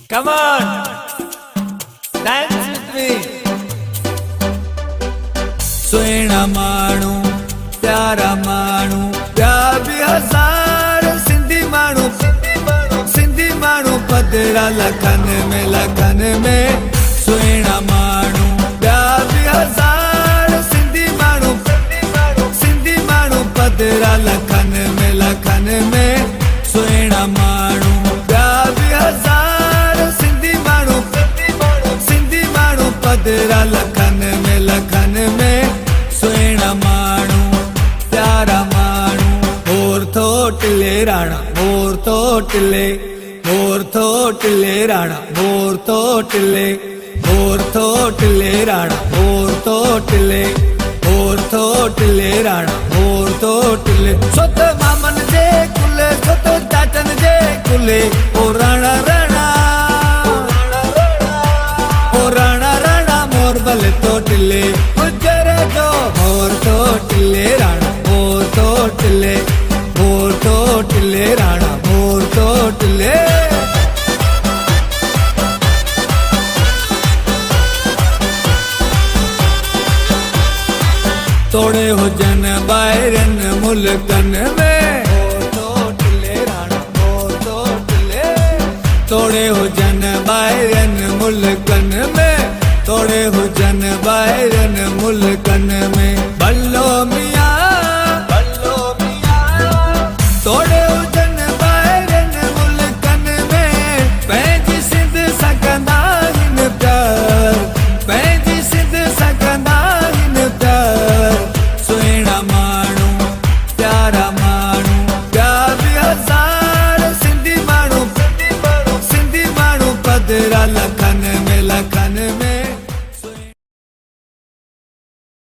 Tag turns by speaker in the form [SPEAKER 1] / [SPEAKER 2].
[SPEAKER 1] Come on, dance with me.
[SPEAKER 2] सुहिणा माण्हू प्यारा माण्हू प्यार भी हज़ार सिंधी माण्हू सिंधी माण्हू पधरा लखन में सुहिणा माण्हू प्यार भी हज़ार सिंधी माण्हू पधरा लखन में सुहिणा माण्हू प्यार भी हज़ार सिंधी माण्हू पधरा लखन में सुहिणा माण्हू प्यारा माण्हू मोर थोटले राणा मोर थोटले राणा मोर थोटले राणा मोर थोटले राणा मोर थोटले सोत मामन जे कुले सोत चाचन जे कुले ओ राणा मोर भले तोटले गुजर जो मोर तोटले राणा मोर तोटले राणा मोर तोटले तोड़े हो जन बाहरन मुल्कन में तोटले राणा मोर तोटले तोड़े हो जन बाहरन मुल्कन में तोड़े हो जन बाहरन मुल्कन में बल्लो मियाँ तोड़े हो जन बाहरन मुल्कन में पंहिंजी सिंध सकंदा हिन प्यार पंहिंजी सिंध सकंदा हिन प्यार सुहिणा माण्हू प्यारा माण्हू प्यार भी हज़ार सिंधी माण्हू पधरा लखन में